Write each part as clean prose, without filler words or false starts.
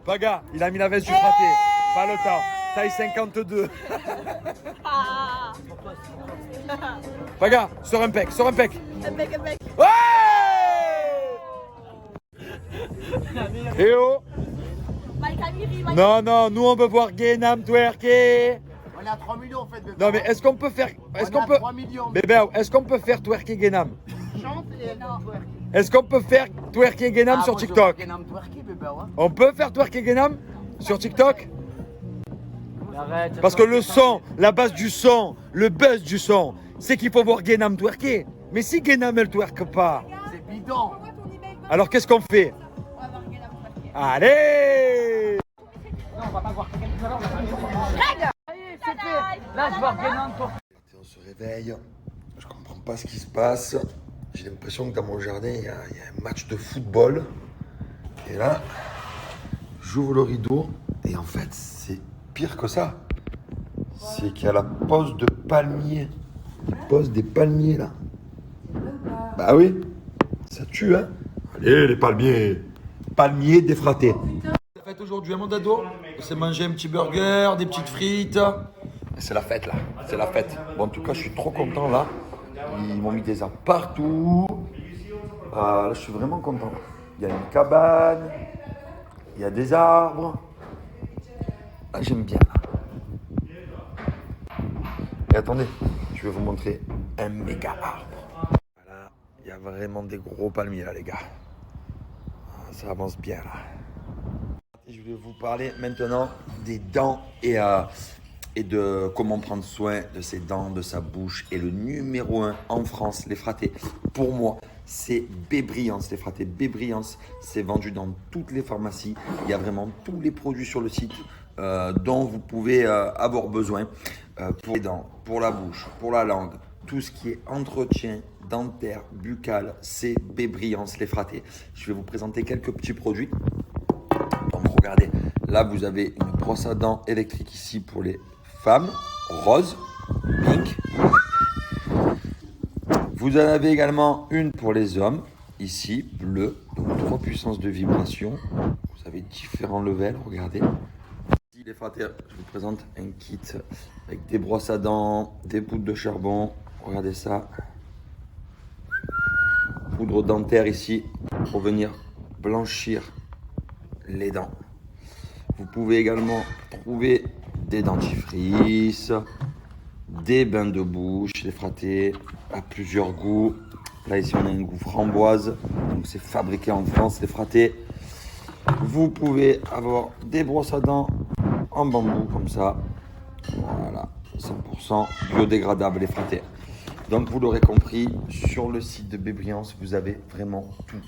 Paga, il a mis la veste du fraté. Pas le temps. Taille 52. Paga, sors un pec, sors un pec. Ouais! Eh oh! Non, non, nous on veut voir Guénam twerker. On est à 3 millions en fait. Bébé. Non mais est-ce qu'on peut faire... Est-ce qu'on peut... 3 millions. Bébé, est-ce qu'on peut faire twerker Guénam? Chante et twerk. Est-ce qu'on peut faire twerker Guénam sur TikTok? Guénam twerker, bébé, ouais. On peut faire twerker Guénam sur TikTok? Arrête. Parce que le son, la base du son, le buzz du son, c'est qu'il faut voir Guénam twerker. Mais si Guénam elle twerk pas, C'est bidon. alors qu'est-ce qu'on fait? Allez! Non, on va pas voir quelqu'un tout à l'heure. C'est fait. Là, je vois Guénan pour. On se réveille, je comprends pas ce qui se passe. J'ai l'impression que dans mon jardin, il y a un match de football. Et là, j'ouvre le rideau et en fait, c'est pire que ça. C'est qu'il y a la pose de palmiers. Ils posent des palmiers là. Bah oui, ça tue hein. Allez les palmiers. Palmiers défratés. La fête aujourd'hui à mon dado. On s'est mangé un petit burger, des petites frites. C'est la fête là, c'est la fête. Bon, en tout cas, je suis trop content là. Ils m'ont mis des arbres partout. Là, je suis vraiment content. Il y a une cabane, il y a des arbres. Là, j'aime bien. Et attendez, je vais vous montrer un méga arbre. Voilà, il y a vraiment des gros palmiers là, les gars. Ça avance bien là. Je vais vous parler maintenant des dents et de comment prendre soin de ses dents, de sa bouche. Et le numéro 1 en France, les fratés, pour moi, c'est Bébriance. Les fratés Bébriance, c'est vendu dans toutes les pharmacies. Il y a vraiment tous les produits sur le site dont vous pouvez avoir besoin pour les dents, pour la bouche, pour la langue. Tout ce qui est entretien dentaire, buccal, c'est Bébriance, les fratés. Je vais vous présenter quelques petits produits. Donc regardez, là vous avez une brosse à dents électrique ici pour les femmes, rose, pink. Vous en avez également une pour les hommes, ici, bleu, donc 3 puissances de vibration. Vous avez différents levels, regardez. Ici les fratés, je vous présente un kit avec des brosses à dents, des poudres de charbon, regardez ça. Poudre dentaire ici pour venir blanchir les dents. Vous pouvez également trouver des dentifrices, des bains de bouche, les fratés à plusieurs goûts. Là ici on a un goût framboise, donc c'est fabriqué en France, les fratés. Vous pouvez avoir des brosses à dents en bambou comme ça. Voilà, 100% biodégradable, les fratés. Donc vous l'aurez compris, sur le site de Bébriance, vous avez vraiment tout.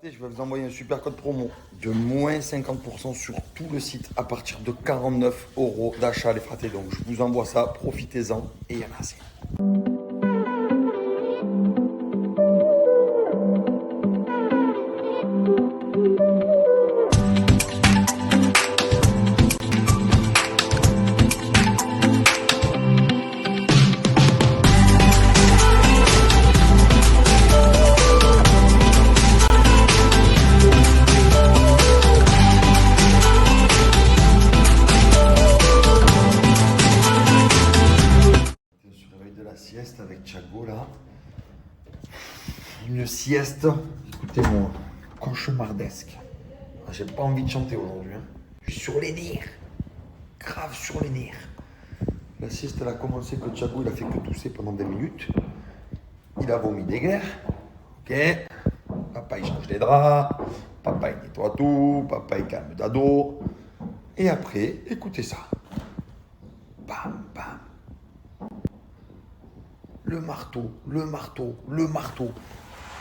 Je vais vous envoyer un super code promo de moins 50% sur tout le site à partir de 49 € d'achat, les fratés. Donc je vous envoie ça, profitez-en et il y en a assez. Sieste avec Thiago là. Une sieste, écoutez-moi, cauchemardesque. J'ai pas envie de chanter aujourd'hui. Je suis sur les nerfs. Grave sur les nerfs. La sieste elle a commencé que Thiago il a fait que tousser pendant des minutes. Il a vomi des guerres. Ok. Papa il change les draps. Papa il nettoie tout. Papa il calme Dado. Et après, écoutez ça. Bam bam. Le marteau.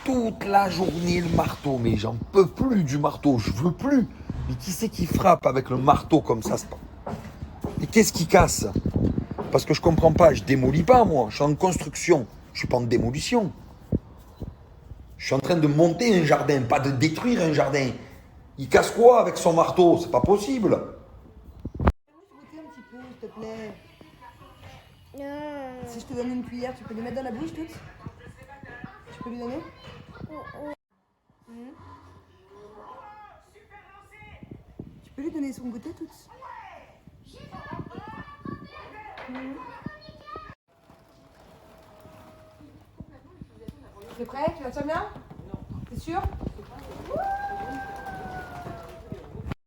Toute la journée, le marteau. Mais j'en peux plus du marteau, je veux plus. Mais qui c'est qui frappe avec le marteau comme ça? Mais qu'est-ce qui casse? Parce que je comprends pas, je démolis pas moi. Je suis en construction, je suis pas en démolition. Je suis en train de monter un jardin, pas de détruire un jardin. Il casse quoi avec son marteau? C'est pas possible. Goûter un petit peu, s'il te plaît. Si je te donne une cuillère, tu peux les mettre dans la bouche toutes? Tu peux lui donner? peux lui donner son goûter toutes? T'es prêt? Tu vas te sentir bien? T'es sûr?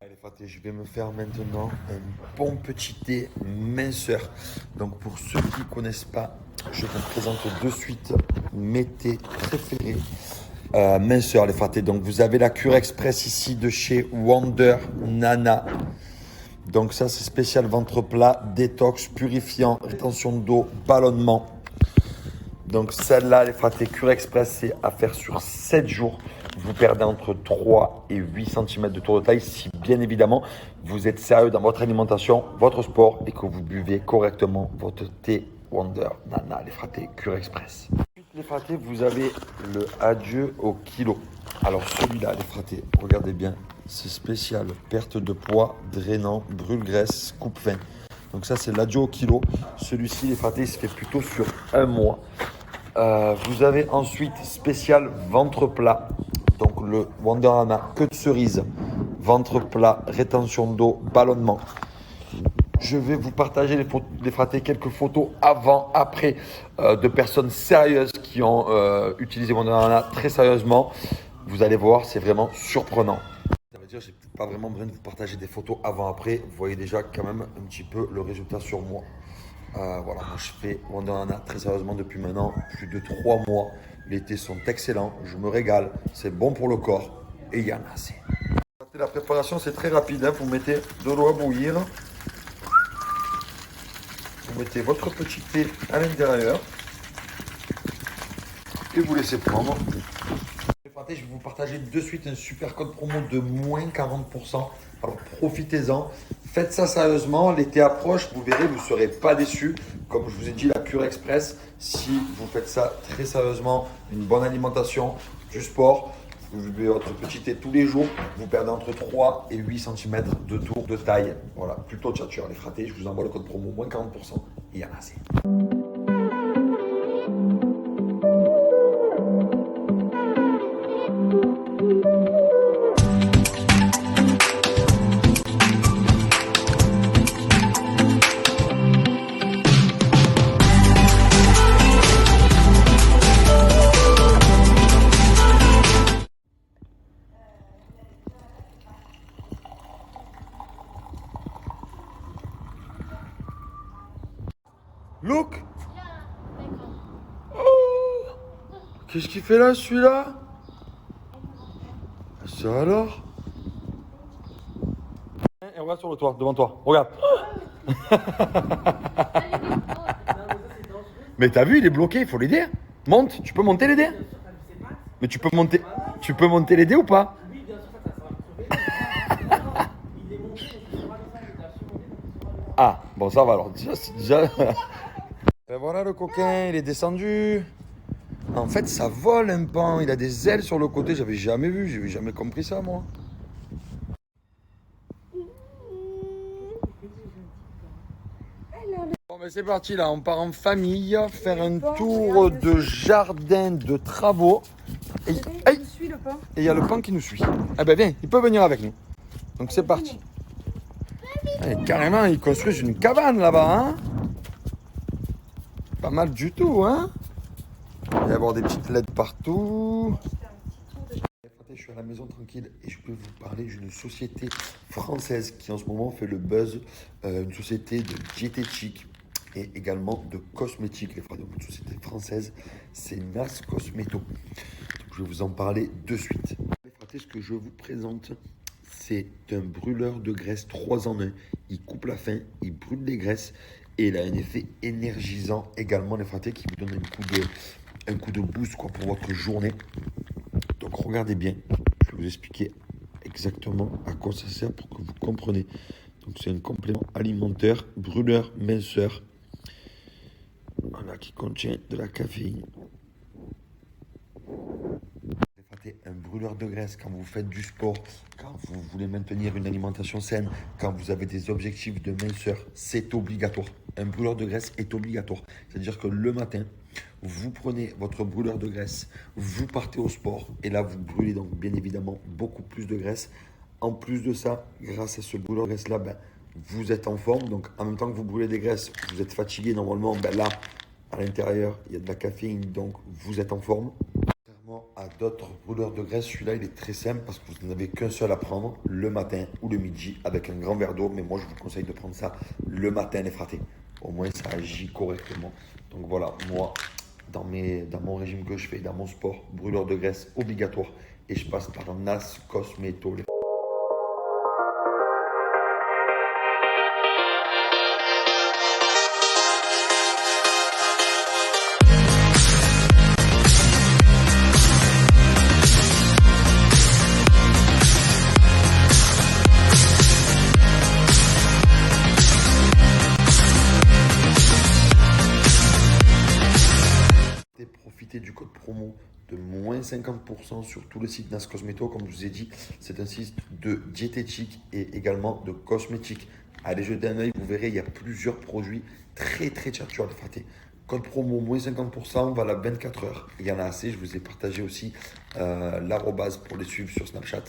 Allez Faté, je vais me faire maintenant un bon petit thé minceur. Donc pour ceux qui ne connaissent pas, je vous présente de suite mes thés préférés. Minceur les Faté. Donc vous avez la cure express ici de chez Wonder Nana. Donc ça c'est spécial ventre plat, détox, purifiant, rétention d'eau, ballonnement. Donc celle-là les Faté cure express c'est à faire sur 7 jours. Vous perdez entre 3 et 8 cm de tour de taille si bien évidemment vous êtes sérieux dans votre alimentation, votre sport et que vous buvez correctement votre thé Wonder Nana les Faté cure express. Les Faté, vous avez le adieu au kilo. Alors celui-là les Faté, regardez bien, c'est spécial, perte de poids, drainant, brûle-graisse, coupe-faim. Donc ça c'est l'adieu au kilo. Celui-ci les Faté, il se fait plutôt sur un mois. Vous avez ensuite spécial ventre plat. Donc le Wonder Nana, queue de cerise, ventre plat, rétention d'eau, ballonnement. Je vais vous partager les Faté quelques photos avant, après de personnes sérieuses qui ont utilisé Wonder Nana très sérieusement. Vous allez voir, c'est vraiment surprenant. Ça veut dire que j'ai peut-être pas vraiment besoin de vous partager des photos avant, après. Vous voyez déjà quand même un petit peu le résultat sur moi. Voilà, moi je fais Wonder Nana très sérieusement depuis maintenant plus de 3 mois. Les thés sont excellents, je me régale, c'est bon pour le corps et il y en a assez. La préparation c'est très rapide, hein. Vous mettez de l'eau à bouillir. Vous mettez votre petit thé à l'intérieur et vous laissez prendre. Je vais vous partager de suite un super code promo de moins 40%. Alors profitez-en, faites ça sérieusement, l'été approche, vous verrez, vous ne serez pas déçus. Comme je vous ai dit, la cure express, si vous faites ça très sérieusement, une bonne alimentation, du sport, vous buvez votre petit thé tous les jours, vous perdez entre 3 et 8 cm de tour de taille. Voilà, plutôt tchatcheur les fratés, je vous envoie le code promo moins 40%, il y en a assez. Look! Oh! Qu'est-ce qu'il fait là, celui-là? Ça alors? Et regarde sur le toit, devant toi. Regarde. Mais t'as vu, il est bloqué, il faut l'aider. Monte, tu peux monter l'aider? Mais tu peux monter l'aider ou pas? Ah, bon ça va alors. Déjà... Ben voilà le coquin, il est descendu. En fait, ça vole un pan. Il a des ailes sur le côté. J'avais jamais compris ça, moi. Bon, ben c'est parti là. On part en famille faire un tour de jardin de travaux. Et il y a le pan qui nous suit. Ah ben viens, il peut venir avec nous. Donc c'est parti. Allez, carrément, ils construisent une cabane là-bas, hein. Pas mal du tout, hein. Il va y avoir des petites LED partout. Je suis à la maison tranquille et je peux vous parler d'une société française qui en ce moment fait le buzz. Une société de diététique et également de cosmétiques. Donc une société française, c'est Nas Cosmeto. Donc, je vais vous en parler de suite. Ce que je vous présente, c'est un brûleur de graisse 3 en 1. Il coupe la faim, il brûle les graisses et il a un effet énergisant également, les fratés, qui vous donne un coup de boost quoi, pour votre journée. Donc regardez bien, je vais vous expliquer exactement à quoi ça sert pour que vous compreniez. Donc c'est un complément alimentaire, brûleur, minceur, voilà, qui contient de la caféine. Un brûleur de graisse quand vous faites du sport, quand vous voulez maintenir une alimentation saine, quand vous avez des objectifs de minceur, c'est obligatoire. Un brûleur de graisse est obligatoire. C'est-à-dire que le matin, vous prenez votre brûleur de graisse, vous partez au sport et là vous brûlez donc bien évidemment beaucoup plus de graisse en plus de ça, grâce à ce brûleur de graisse là, ben, vous êtes en forme. Donc en même temps que vous brûlez des graisses, vous êtes fatigué. Normalement, ben là, à l'intérieur, il y a de la caféine, donc vous êtes en forme. Contrairement à d'autres brûleurs de graisse, celui-là, il est très simple parce que vous n'avez qu'un seul à prendre le matin ou le midi avec un grand verre d'eau. Mais moi, je vous conseille de prendre ça le matin, les fratés. Au moins, ça agit correctement. Donc voilà, moi, dans mon régime que je fais, dans mon sport, brûleur de graisse obligatoire. Et je passe par NAS Cosmeto. Profitez du code promo de moins 50% sur tout le site NAS Cosmeto. Comme je vous ai dit, c'est un site de diététique et également de cosmétique. Allez jeter un œil, vous verrez, il y a plusieurs produits très tchatcheurs. Code promo moins 50%, valable 24 heures. Il y en a assez, je vous ai partagé aussi l'arrobase pour les suivre sur Snapchat.